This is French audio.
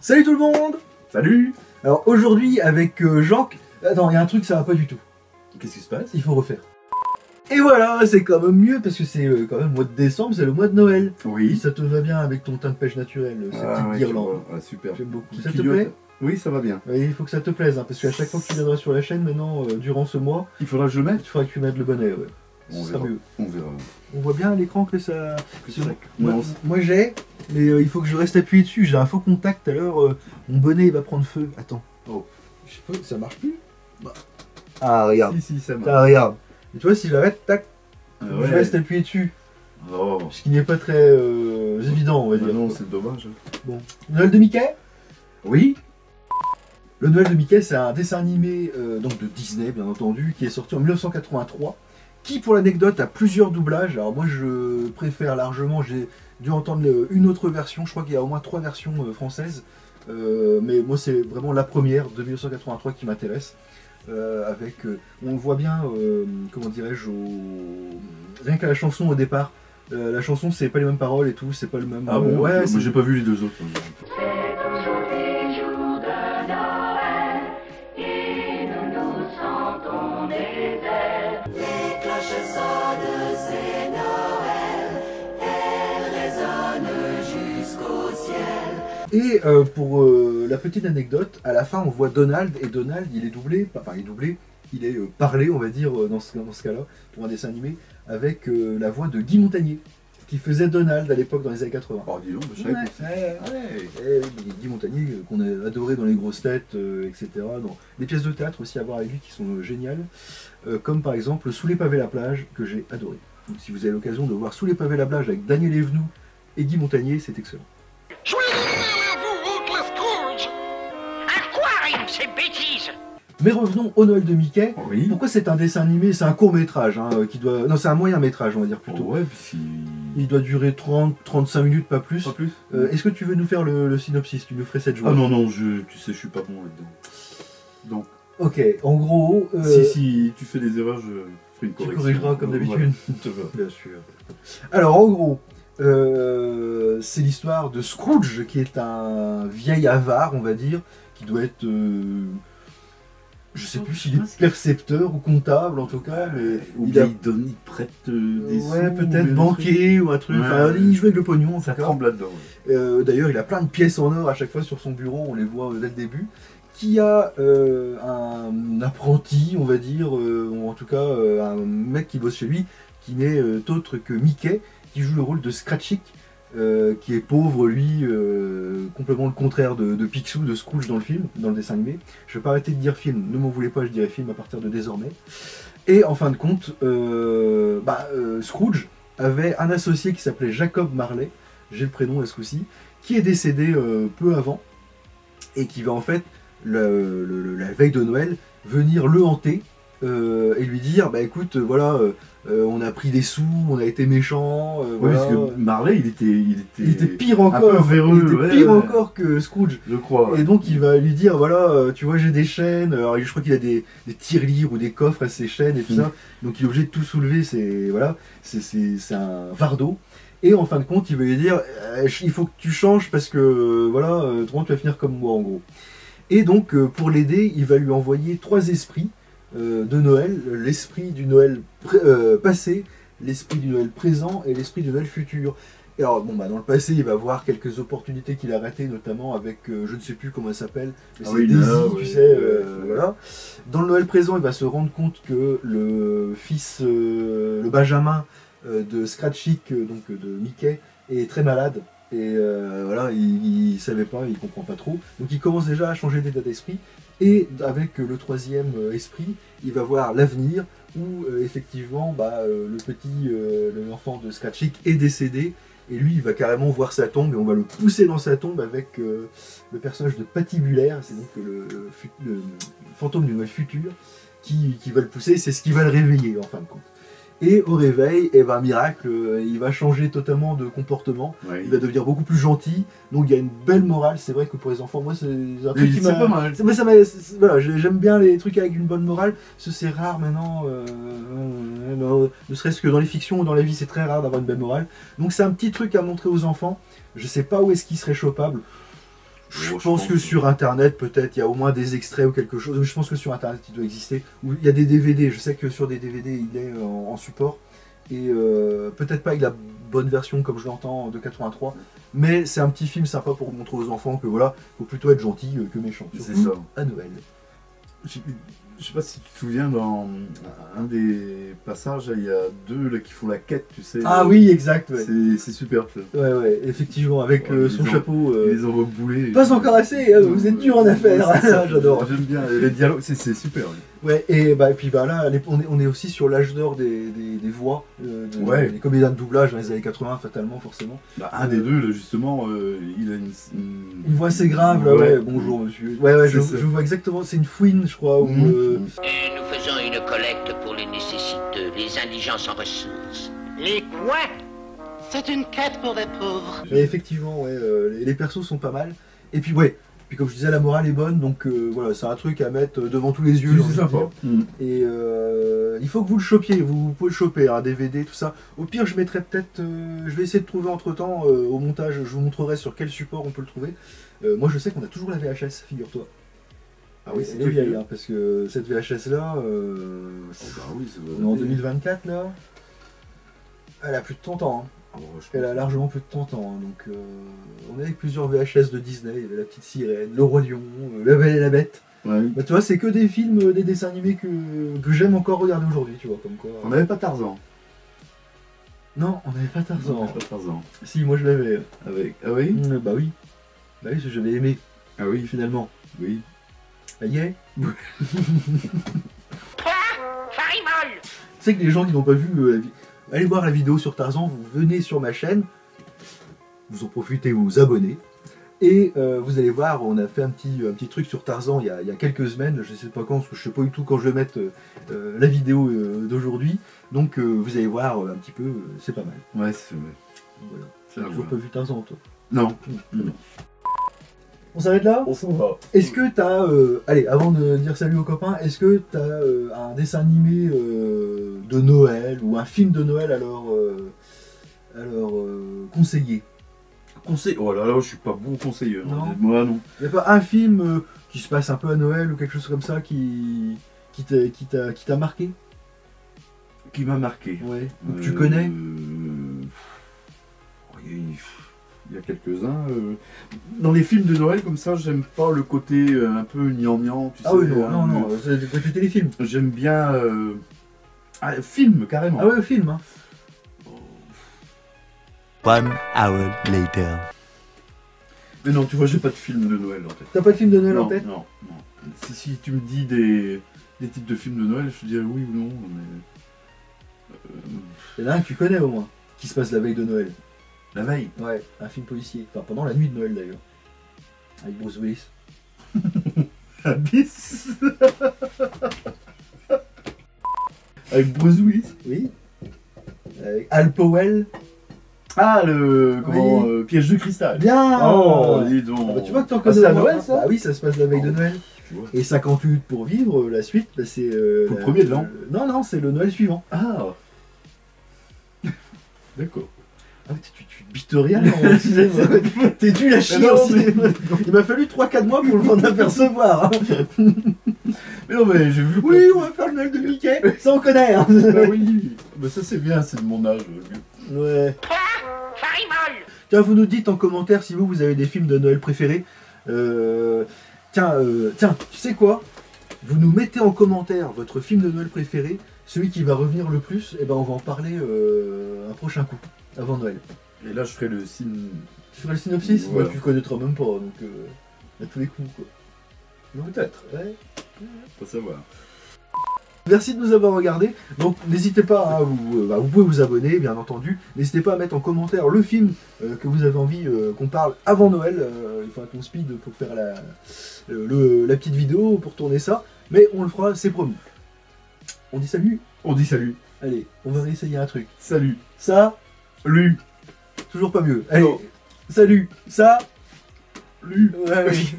Salut tout le monde! Salut! Alors aujourd'hui avec Jean... Attends, il y a un truc ça va pas du tout. Qu'est-ce qui se passe? Il faut refaire. Et voilà, c'est quand même mieux parce que c'est quand même le mois de décembre, c'est le mois de Noël. Oui. Ça te va bien avec ton teint de pêche naturel, cette petite guirlande. Ah, super. J'aime beaucoup. Qui Ça te clignote. plaît? Oui, ça va bien. Oui, il faut que ça te plaise, hein, parce qu'à chaque fois que tu viendras sur la chaîne maintenant, durant ce mois, Il faudra que je le il mette? faudra que tu mettes le bonnet, ouais. On Ce sera verra. mieux. On verra. On voit bien à l'écran que ça... C'est vrai. Moi j'ai, mais il faut que je reste appuyé dessus, j'ai un faux contact à l'heure, mon bonnet il va prendre feu. Attends. Oh, je sais pas, ça marche plus. Ah regarde. Si, ça marche. Ah regarde. Et tu vois si j'arrête, tac, Ah je reste appuyé dessus. Oh. Ce qui n'est pas très évident on va Bah dire. non, c'est dommage. Bon. Noël de Mickey. Oui. Le Noël de Mickey c'est un dessin animé donc de Disney bien entendu, qui est sorti en 1983. Qui, pour l'anecdote, a plusieurs doublages. Alors moi, je préfère largement, j'ai dû entendre une autre version, je crois qu'il y a au moins 3 versions françaises. Mais moi, c'est vraiment la première de 1983 qui m'intéresse. On voit bien, comment dirais-je, rien qu'à la chanson au départ. La chanson, c'est pas les mêmes paroles et tout, c'est pas le même... Ah bon? Ouais, moi j'ai pas vu les deux autres. Et pour la petite anecdote, à la fin on voit Donald, et Donald il est doublé, enfin il est doublé, il est parlé on va dire dans ce cas-là, pour un dessin animé, avec la voix de Guy Montagnier, qui faisait Donald à l'époque dans les années 80. Oh dis donc, je savais pas. Et Guy Montagnier qu'on a adoré dans les grosses têtes, etc. Dans des pièces de théâtre aussi à voir avec lui qui sont géniales, comme par exemple Sous les pavés la plage, que j'ai adoré. Donc si vous avez l'occasion de voir Sous les pavés la plage avec Daniel Evenou et Guy Montagnier, c'est excellent. Ces bêtises. Mais revenons au Noël de Mickey. Oui. Pourquoi c'est un dessin animé? C'est un court métrage qui doit... Non, c'est un moyen métrage, on va dire plutôt. Ouais, puis Il doit durer 30-35 minutes, pas plus. Pas plus. Est-ce que tu veux nous faire le synopsis? Tu nous ferais cette joie? Ah non, tu sais, je suis pas bon là-dedans. Donc, Ok, en gros... si tu fais des erreurs, je ferai une tu correction. corrigeras comme d'habitude. Voilà. Bien sûr. Alors, en gros, c'est l'histoire de Scrooge, qui est un vieil avare, on va dire, qui doit être... je sais plus s'il est percepteur ou comptable en tout cas, mais Ou il bien a... il prête des sous. Ouais, peut-être des banquier ou un truc. Ouais, Enfin, ouais. il joue avec le pognon en trucs. Ça tout cas. tremble là-dedans. D'ailleurs, il a plein de pièces en or à chaque fois sur son bureau, on les voit dès le début. Qui a un apprenti, on va dire, ou en tout cas un mec qui bosse chez lui, qui n'est autre que Mickey, qui joue le rôle de Scratchick, qui est pauvre, lui, complètement le contraire de Picsou, de Scrooge dans le film, dans le dessin animé. Je vais pas arrêter de dire film, ne m'en voulez pas, je dirai film à partir de désormais. Et en fin de compte, Scrooge avait un associé qui s'appelait Jacob Marley, j'ai le prénom à ce coup-ci, qui est décédé peu avant, et qui va en fait, la veille de Noël, venir le hanter, et lui dire, bah écoute, voilà, on a pris des sous, on a été méchants, Oui, voilà. parce que Marley, il était Pire un encore, peu véreux, il était ouais, pire ouais. encore que Scrooge. Je crois. Et donc il va lui dire, voilà, tu vois j'ai des chaînes, alors je crois qu'il a des tirelires ou des coffres à ses chaînes et tout ça, donc il est obligé de tout soulever, c'est un fardeau. Et en fin de compte, il va lui dire, il faut que tu changes parce que, voilà, autrement tu vas finir comme moi en gros. Et donc pour l'aider, il va lui envoyer 3 esprits de Noël, l'esprit du Noël passé, l'esprit du Noël présent et l'esprit du Noël futur. Et alors, bon, bah, dans le passé, il va voir quelques opportunités qu'il a ratées, notamment avec, je ne sais plus comment elle s'appelle, mais c'est Daisy, tu sais, voilà. Dans le Noël présent, il va se rendre compte que le fils, le Benjamin de Scratchick, donc de Mickey, est très malade. Et voilà, il savait pas, il comprend pas trop. Donc il commence déjà à changer d'état d'esprit. Et avec le 3e esprit, il va voir l'avenir où effectivement l'enfant de Scratchick est décédé. Et lui, il va carrément voir sa tombe et on va le pousser dans sa tombe avec le personnage de Patibulaire. C'est donc le fantôme du Noël futur qui va le pousser. C'est ce qui va le réveiller en fin de compte. Et au réveil, et ben, miracle, il va changer totalement de comportement. Ouais. Il va devenir beaucoup plus gentil. Donc il y a une belle morale. C'est vrai que pour les enfants, moi c'est un truc qui m'a... pas mal. Voilà, j'aime bien les trucs avec une bonne morale. C'est rare maintenant. Ne serait-ce que dans les fictions ou dans la vie, c'est très rare d'avoir une belle morale. Donc c'est un petit truc à montrer aux enfants. Je sais pas où est-ce qu'il serait chopable. Je pense que sur internet, peut-être, il y a au moins des extraits ou quelque chose. Je pense que sur internet, il doit exister. Ou il y a des DVD. Je sais que sur des DVD, il est en support. Et peut-être pas avec la bonne version comme je l'entends de 83. Mais c'est un petit film sympa pour montrer aux enfants que voilà, faut plutôt être gentil que méchant. C'est Surtout ça. à Noël. Je sais pas si tu te souviens, dans un des passages, il y a deux là, qui font la quête, tu sais. Ah oui, exact. Ouais, C'est super ça. ouais, effectivement, avec Ouais, son ils ont- chapeau. Ils les envoient bouler. Pas encore assez, vous êtes dur en affaires. Ouais, c'est ça. J'adore. J'aime bien les dialogues, c'est super. Oui. Ouais, et puis là, on est aussi sur l'âge d'or des voix, Ouais. des comédiens de doublage dans les années 80, fatalement, forcément. Bah, un des deux, là, justement, il a Une voix assez grave, là, ouais, bonjour monsieur. Ouais, je C'est ça. vois exactement, c'est une fouine, je crois, ou... Et nous faisons une collecte pour les nécessiteux, les indigents sans ressources. Les quoi? C'est une quête pour les pauvres. Mais effectivement, ouais, les persos sont pas mal. Et puis, ouais, puis comme je disais, la morale est bonne, donc voilà, c'est un truc à mettre devant tous les yeux. j'ai envie C'est de sympa. dire. Et il faut que vous le chopiez, vous pouvez le choper, un DVD, tout ça. Au pire, je mettrai peut-être, je vais essayer de trouver entre-temps, au montage, je vous montrerai sur quel support on peut le trouver. Moi, je sais qu'on a toujours la VHS, figure-toi. Ah oui, Elle est vieille, hein, parce que cette VHS-là, Oh, bah oui, ça on est en 2024, là, elle a plus de 30 ans, hein. Ah, bon, je Elle a pense- largement plus de 30 ans, hein, donc on est avec plusieurs VHS de Disney, il y avait La Petite Sirène, Le Roi Lion, La Belle et la Bête. Ouais. Bah, tu vois, c'est que des films, des dessins animés que j'aime encore regarder aujourd'hui, tu vois, comme quoi. On n'avait pas Tarzan. Non, on n'avait pas On Tarzan. n'avait pas Tarzan. Si, moi je l'avais. Avec... Ah oui Bah oui. Bah oui, parce que j'avais aimé, Ah oui, finalement. oui. Ça y est. Quoi? Farimol! Tu sais que les gens qui n'ont pas vu, allez voir la vidéo sur Tarzan, vous venez sur ma chaîne, vous en profitez, vous vous abonnez, et vous allez voir, on a fait un petit truc sur Tarzan il y a quelques semaines, je sais pas quand, parce que je sais pas du tout quand je vais mettre la vidéo d'aujourd'hui, donc vous allez voir un petit peu, c'est pas mal. Ouais, c'est vrai. Voilà. C'est T'as toujours pas vu Tarzan, toi? Non. On s'arrête là? On s'en va. Est-ce que t'as, allez, avant de dire salut aux copains, est-ce que t'as un dessin animé de Noël ou un film de Noël alors conseillé? Conseil. Oh là là, je suis pas bon conseiller. Non. Moi non. Y a pas un film qui se passe un peu à Noël ou quelque chose comme ça qui t'a marqué? Qui m'a marqué. Ouais. Ou que tu connais? Il y a quelques-uns. Dans les films de Noël comme ça, j'aime pas le côté un peu gnangnan. Tu Ah sais, oui, non, hein, non, c'est du côté téléfilm. J'aime bien. Film carrément. Ah ouais, au film, hein. One hour later. Mais non, tu vois, j'ai pas de film de Noël en tête. T'as pas de film de Noël non, en tête? non, non. Si tu me dis des titres de films de Noël, je te dirais oui ou non. Mais... Y en a un que tu connais au moins, qui se passe la veille de Noël. La veille. Ouais, un film policier. Enfin, pendant la nuit de Noël d'ailleurs. Avec Bruce Willis. Abyss. Avec Bruce Willis. Oui. Avec Al Powell. Ah, le comment, Oui. piège de cristal. Bien. Oh, dis donc. Ah bah, tu vois que t'en Ah, connais c'est à au moins. Noël, ça Bah oui, ça se passe la veille de Noël. Tu vois. Et 58 pour vivre, la suite, bah, c'est... Pour le premier de l'an. Non, non, c'est le Noël suivant. Ah. D'accord. Ah, tu te bites rien en cinéma. T'es dû la chier Mais non, en cinéma. Il m'a fallu 3-4 mois pour m'en apercevoir. hein. Mais non, mais j'ai vu. Oui, on va faire le Noël de Mickey. Ça, on connaît. Hein. Bah oui. Bah ça c'est bien, c'est de mon âge. Ouais. Quoi? Farimol! Tiens, vous nous dites en commentaire si vous avez des films de Noël préférés. Tiens, tu sais quoi? Vous nous mettez en commentaire votre film de Noël préféré, celui qui va revenir le plus, et ben on va en parler un prochain coup, avant Noël. Et là je ferai le signe. Tu feras le synopsis? Voilà. Ouais, tu connaîtras même pas, donc à tous les coups quoi. Peut-être. Ouais. Faut savoir. Merci de nous avoir regardés. Donc n'hésitez pas, hein, vous pouvez vous abonner, bien entendu. N'hésitez pas à mettre en commentaire le film que vous avez envie qu'on parle avant Noël. Il faudra qu'on speed pour faire la petite vidéo, pour tourner ça. Mais on le fera, c'est promis. On dit salut? On dit salut. Allez, on va réessayer un truc. Salut. Ça, Lu. toujours pas mieux. Allez, Non. salut. Ça, Lu. ouais, oui.